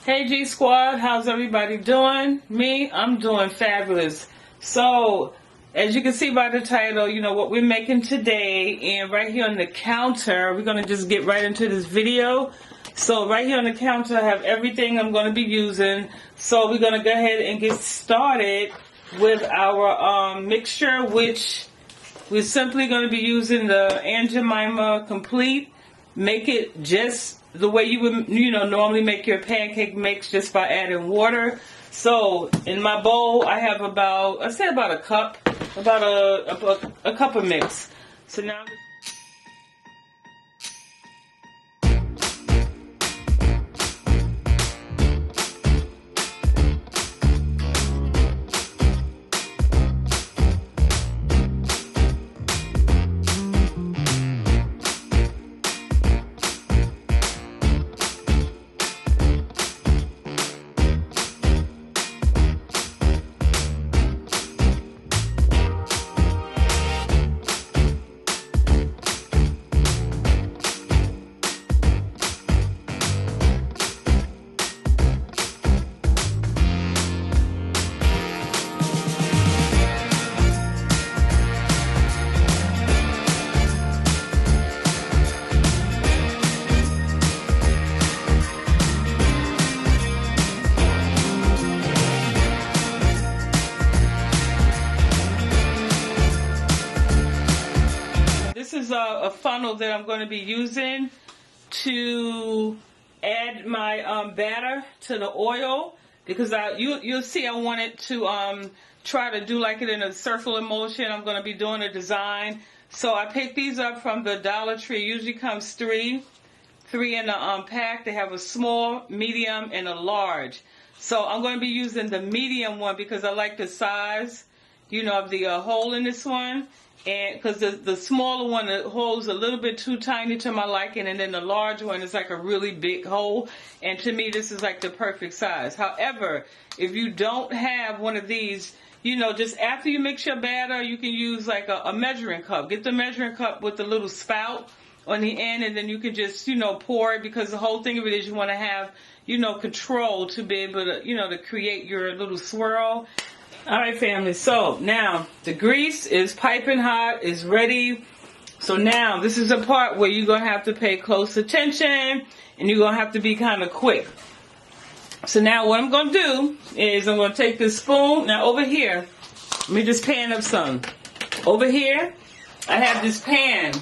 Hey G Squad, how's everybody doing? Me, I'm doing fabulous. So, as you can see by the title, you know what we're making today, and right here on the counter, we're going to just get right into this video. So right here on the counter, I have everything I'm going to be using. So we're going to go ahead and get started with our mixture, which we're simply going to be using the Aunt Jemima Complete. Make it just the way you would, normally make your pancake mix, just by adding water. So in my bowl, I have about a cup, about a cup of mix. So now. This is a funnel that I'm going to be using to add my batter to the oil, because you'll see I wanted to try to do like it in a circular motion. I'm going to be doing a design. So I picked these up from the Dollar Tree. It usually comes three in a pack. They have a small, medium, and a large. So I'm going to be using the medium one because I like the size, of the hole in this one. And because the smaller one, the hole's a little bit too tiny to my liking, and then the large one is like a really big hole, and to me this is like the perfect size. However, if you don't have one of these, just after you mix your batter, you can use like a measuring cup. Get the measuring cup with the little spout on the end, and then you can just pour it, because the whole thing of it is you want to have control to be able to to create your little swirl. Alright family, so now the grease is piping hot, is ready. So now this is the part where you're going to have to pay close attention, and you're going to have to be kind of quick. So now what I'm going to do is I'm going to take this spoon. Now over here, let me just pan up some. Over here, I have this pan,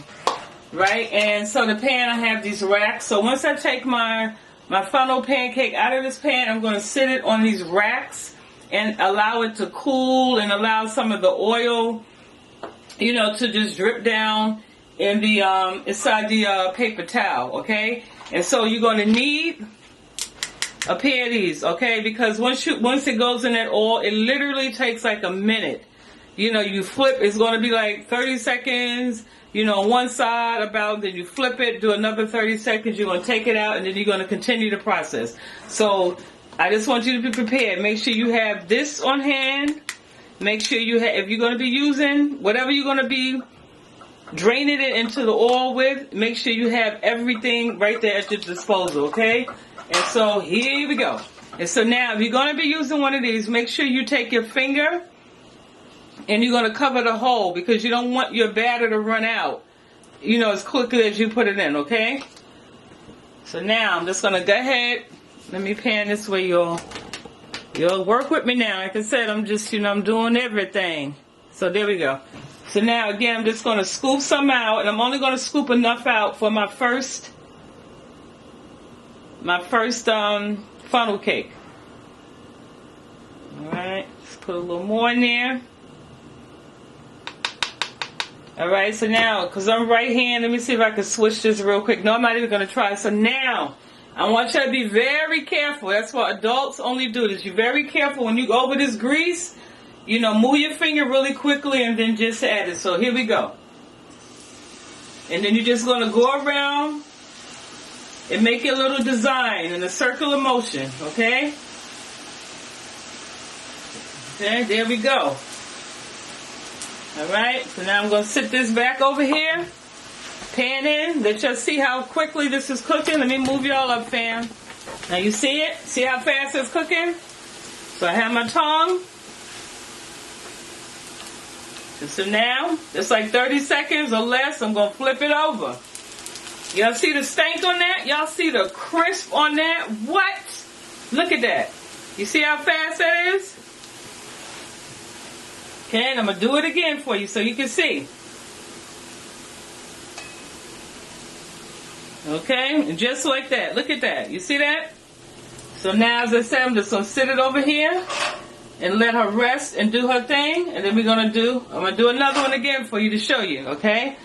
right? And so the pan, I have these racks. So once I take my funnel pancake out of this pan, I'm going to sit it on these racks and allow it to cool, and allow some of the oil, to just drip down in the inside the paper towel, okay? And so you're going to need a pair of these, okay? Because once it goes in that oil, it literally takes like a minute. You flip, it's going to be like 30 seconds, on one side about, then you flip it, do another 30 seconds, you're going to take it out, and then you're going to continue the process. So I just want you to be prepared. Make sure you have this on hand. Make sure you have, if you're going to be using whatever you're going to be draining it into the oil with, make sure you have everything right there at your disposal, okay? And so here we go. And so now, if you're going to be using one of these, make sure you take your finger and you're going to cover the hole, because you don't want your batter to run out, as quickly as you put it in, okay? So now I'm just going to go ahead. Let me pan this way, y'all. You'll work with me now. Like I said, I'm just, I'm doing everything. So there we go. So now, again, I'm just going to scoop some out. And I'm only going to scoop enough out for my first funnel cake. Alright. Let's put a little more in there. Alright, so now, because I'm right hand, let me see if I can switch this real quick. No, I'm not even going to try. So now, I want you to be very careful. That's what adults only do this. You're very careful when you go over this grease. Move your finger really quickly and then just add it. So here we go. And then you're just going to go around and make your little design in a circular motion. Okay? Okay, there we go. Alright, so now I'm going to sit this back over here. Pan in. Let's just see how quickly this is cooking. Let me move y'all up, fam. Now you see it? See how fast it's cooking? So I have my tongue. And so now, just like 30 seconds or less, I'm going to flip it over. Y'all see the stank on that? Y'all see the crisp on that? What? Look at that. You see how fast that is? Okay, and I'm going to do it again for you so you can see. Okay, and just like that. Look at that. You see that? So now, as I said, I'm just going to sit it over here and let her rest and do her thing. And then I'm going to do another one again for you to show you, okay?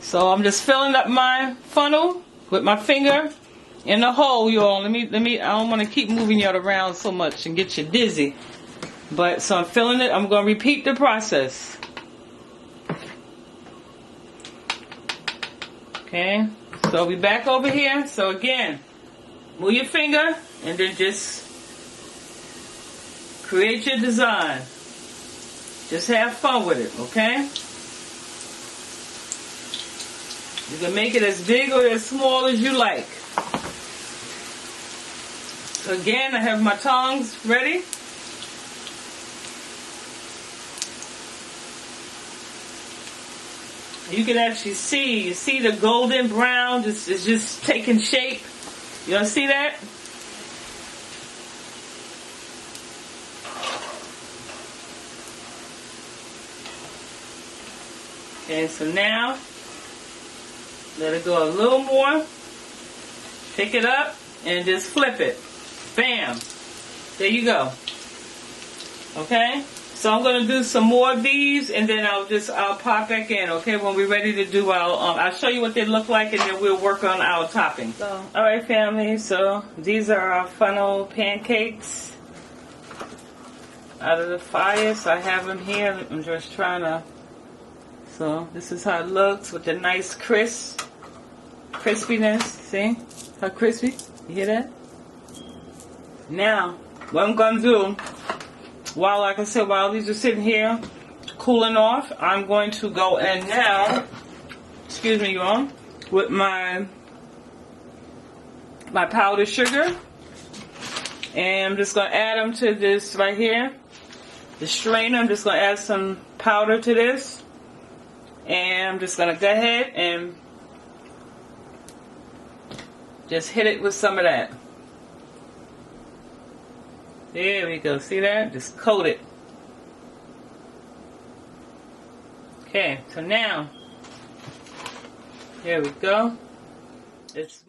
So I'm just filling up my funnel with my finger in the hole, y'all. Let me, I don't want to keep moving y'all around so much and get you dizzy. But, so I'm filling it. I'm going to repeat the process. Okay, so we back over here. So again, move your finger and then just create your design. Just have fun with it, okay? You can make it as big or as small as you like. So again, I have my tongs ready. You can actually see the golden brown is just taking shape. You don't see that? Okay, so now, let it go a little more. Pick it up and just flip it. Bam. There you go. Okay? So I'm going to do some more of these and then I'll pop back in, okay, when we're ready to do I'll show you what they look like and then we'll work on our topping. So, alright family, so these are our funnel pancakes out of the fire. So I have them here. I'm just trying to, so this is how it looks with the nice crispiness. See how crispy? You hear that? Now, what I'm going to do, while, like I said, while these are sitting here cooling off, I'm going to go in now, excuse me, y'all, with my powdered sugar. And I'm just going to add them to this right here, the strainer. I'm just going to add some powder to this. And I'm just going to go ahead and just hit it with some of that. There we go. See that? Just coat it. Okay, so now, here we go. It's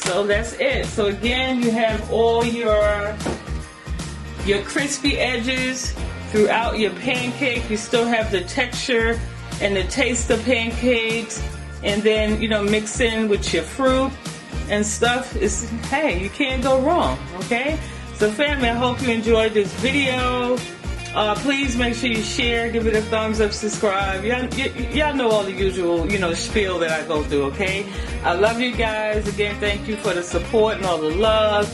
So that's it. So again, you have all your crispy edges throughout your pancake. You still have the texture and the taste of pancakes. and then, you know, mix in with your fruit and stuff. Hey, you can't go wrong, okay? So family, I hope you enjoyed this video. Please make sure you share, give it a thumbs up, subscribe. Y'all know all the usual, you know, spiel that I go through, okay? I love you guys. Again, thank you for the support and all the love.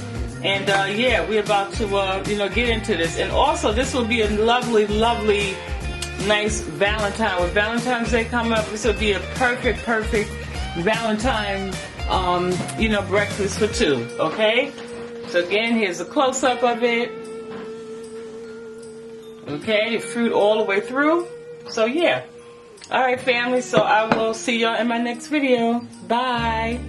And yeah, we're about to, you know, get into this. And also, this will be a lovely, lovely, nice Valentine. With Valentine's Day coming up, this will be a perfect Valentine, you know, breakfast for two, okay? So again, here's a close-up of it. Okay, fruit all the way through. So yeah. Alright family, so I will see y'all in my next video. Bye.